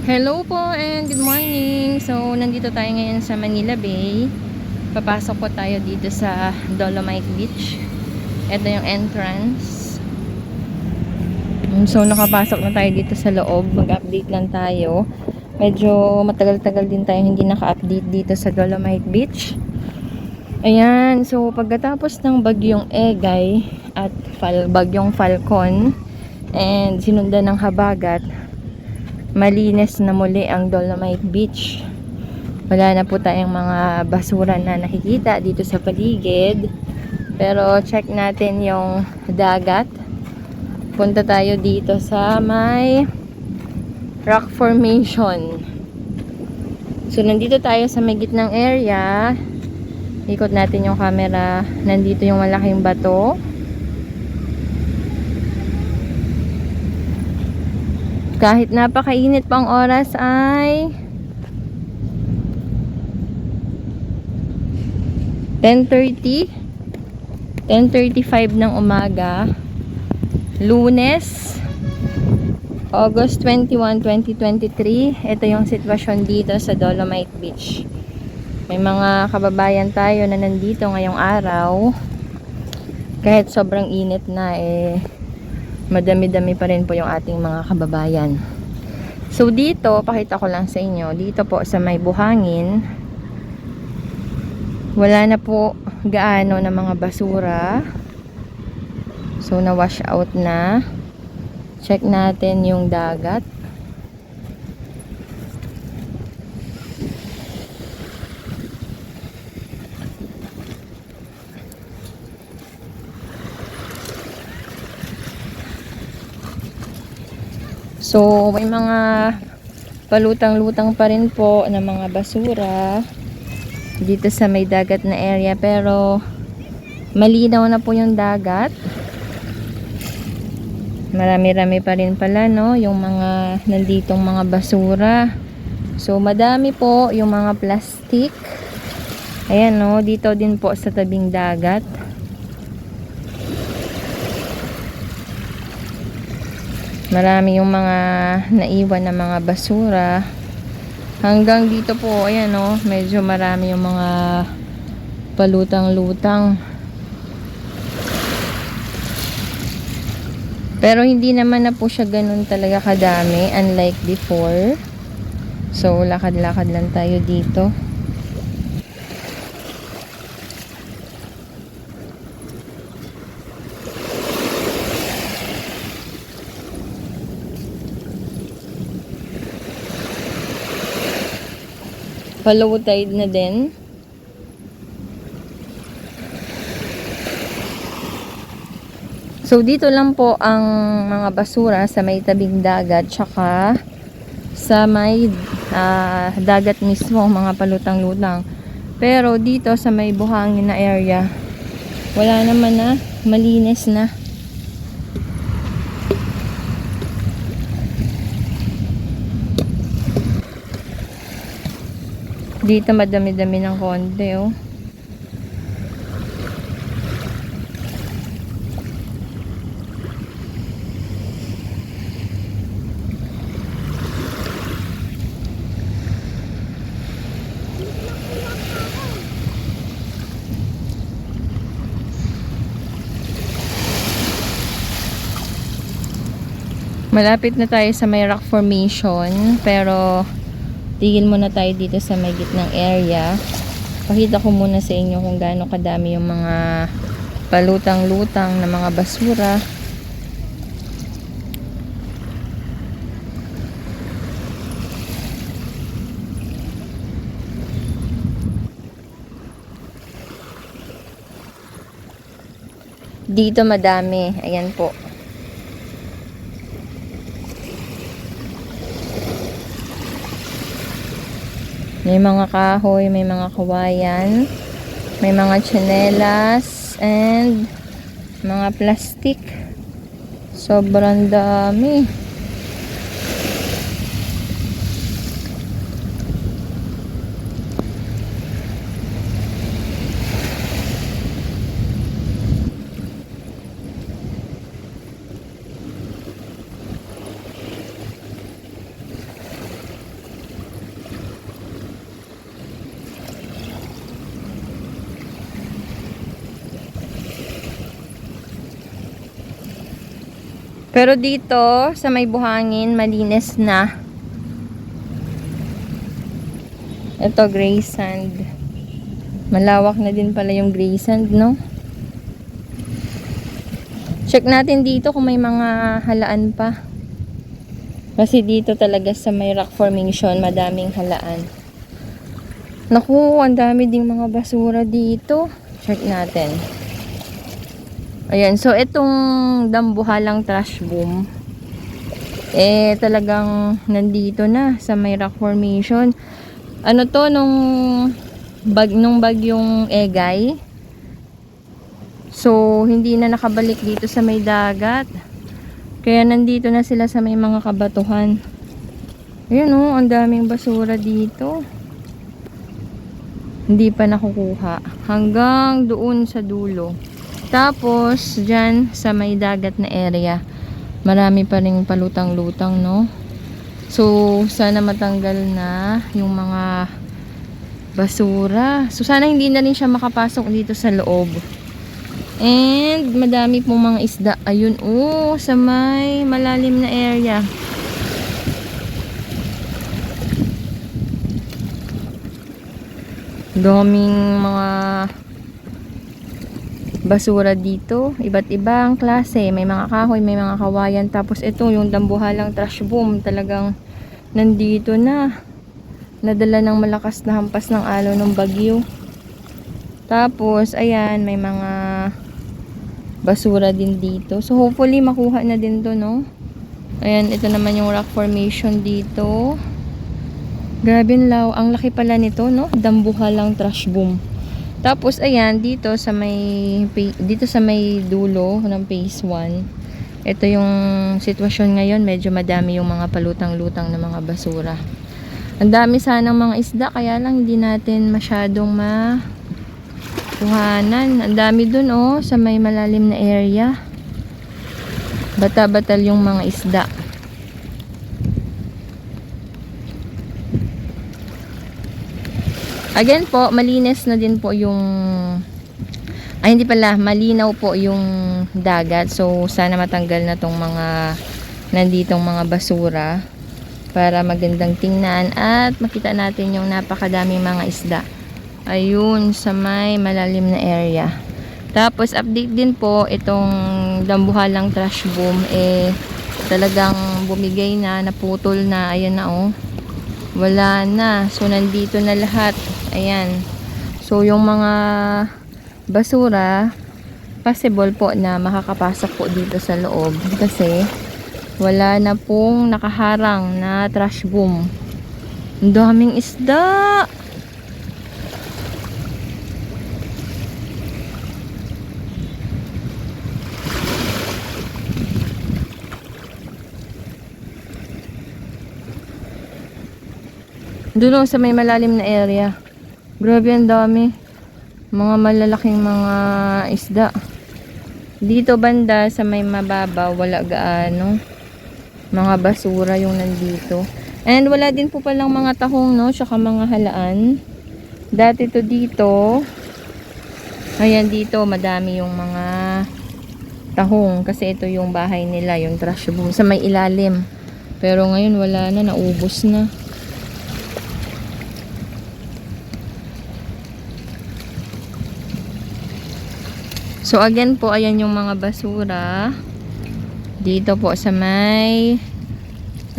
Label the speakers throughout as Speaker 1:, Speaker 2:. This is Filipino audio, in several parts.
Speaker 1: Hello po and good morning. So, nandito tayo ngayon sa Manila Bay. Papasok po tayo dito sa Dolomite Beach. Ito yung entrance. So, nakapasok na tayo dito sa loob. Mag-update lang tayo. Medyo matagal-tagal din tayo hindi naka-update dito sa Dolomite Beach. Ayan. So, pagkatapos ng bagyong Egay at bagyong Falcon and sinundan ng habagat, malinis na muli ang Dolomite Beach. Wala na po tayong mga basura na nakikita dito sa paligid. Pero check natin yung dagat. Punta tayo dito sa may rock formation. So nandito tayo sa may gitnang area. Ikot natin yung camera. Nandito yung malaking bato. Kahit napakainit pang oras ay 10:35 ng umaga, Lunes, August 21, 2023. Ito yung sitwasyon dito sa Dolomite Beach. May mga kababayan tayo na nandito ngayong araw. Kahit sobrang init na madami-dami pa rin po yung ating mga kababayan. So dito, pakita ko lang sa inyo, dito po sa may buhangin, wala na po gaano na mga basura. So na wash out na. Check natin yung dagat. So, may mga palutang-lutang pa rin po na mga basura dito sa may dagat na area, pero malinaw na po yung dagat. Marami-rami pa rin pala, no, yung mga nanditong mga basura. So, madami po yung mga plastic. Ayan, no, dito din po sa tabing dagat. Marami yung mga naiwan na mga basura. Hanggang dito po, ayan o, medyo marami yung mga palutang-lutang. Pero hindi naman na po siya ganun talaga kadami, unlike before. So, lakad-lakad lang tayo dito. Low tide na din. So dito lang po ang mga basura sa may tabing dagat, tsaka sa may dagat mismo, mga palutang-lutang. Pero dito sa may buhangin na area, wala naman na, malinis na. Dito madami-dami ng konti, oh. Malapit na tayo sa may rock formation, pero tigil muna tayo dito sa may gitnang area. Pakita ko muna sa inyo kung gaano kadami yung mga palutang-lutang na mga basura. Dito madami, ayan po. May mga kahoy, may mga kawayan, may mga tsinelas, and mga plastic. Sobrang dami. Pero dito, sa may buhangin, malinis na. Ito, gray sand. Malawak na din pala yung gray sand, no? Check natin dito kung may mga halaan pa. Kasi dito talaga sa may rock formation, madaming halaan. Naku, ang dami ding mga basura dito. Check natin. Ayan, so itong dambuhalang trash boom, talagang nandito na sa may rock formation. Ano to, nung bagyong Egay. So, hindi na nakabalik dito sa may dagat. Kaya nandito na sila sa may mga kabatuhan. Ayan o, ang daming basura dito. Hindi pa nakukuha. Hanggang doon sa dulo. Tapos, dyan sa may dagat na area, marami pa ring palutang-lutang, no? So, sana matanggal na yung mga basura. So, sana hindi na rin siya makapasok dito sa loob. And, madami pong mga isda. Ayun, oh, sa may malalim na area. Daming mga basura dito, iba't ibang klase, may mga kahoy, may mga kawayan. Tapos ito yung dambuhalang trash boom, talagang nandito na, nadala ng malakas na hampas ng alon ng bagyo. Tapos ayan, may mga basura din dito, so hopefully makuha na din to, no? Ayan, ito naman yung rock formation dito. Grabe ang laki pala nito, no? Dambuhalang trash boom. Tapos ayan, dito sa may dulo ng phase 1, ito yung sitwasyon ngayon. Medyo madami yung mga palutang-lutang na mga basura. Ang dami sanang mga isda, kaya lang hindi natin masyadong makuhanan. Ang dami dun, oh, sa may malalim na area. Bata-batal yung mga isda. Again po, malinis na din po yung, hindi pala, malinaw po yung dagat. So, sana matanggal na tong mga nanditong mga basura para magandang tingnan at makita natin yung napakadaming mga isda. Ayun, sa may malalim na area. Tapos, update din po, itong dambuhalang trash boom, talagang bumigay na, naputol na, ayan na, oh. Wala na. So, nandito na lahat. Ayan. So, yung mga basura, possible po na makakapasok po dito sa loob. Kasi, wala na pong nakaharang na trash boom. Ang daming isda! Doon sa may malalim na area. Grabe, ang dami. Mga malalaking mga isda. Dito banda sa may mababaw, wala gaano. Mga basura yung nandito. And wala din po palang mga tahong, no? Tsaka mga halaan. Dati to dito. Ayan, dito madami yung mga tahong. Kasi ito yung bahay nila, yung trash boom. Sa may ilalim. Pero ngayon wala na, naubos na. So again po, ayan yung mga basura dito po sa may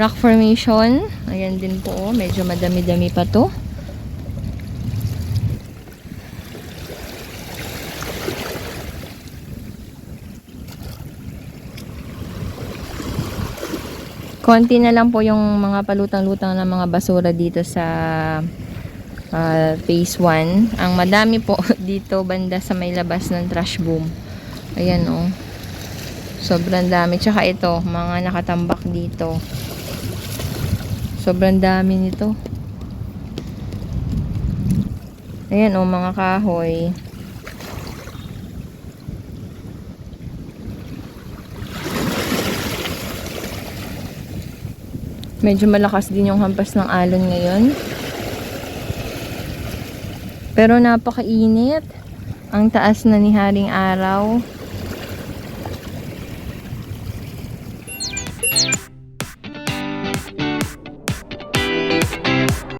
Speaker 1: rock formation. Ayan din po, medyo madami-dami pa to. Konti na lang po yung mga palutang-lutang na mga basura dito sa phase 1. Ang madami po dito banda sa may labas ng trash boom. Ayan, oh. Sobrang dami. Tsaka ito, mga nakatambak dito. Sobrang dami nito. Ayan, oh, mga kahoy. Medyo malakas din yung hampas ng alon ngayon. Pero napakainit. Ang taas na ni haring araw.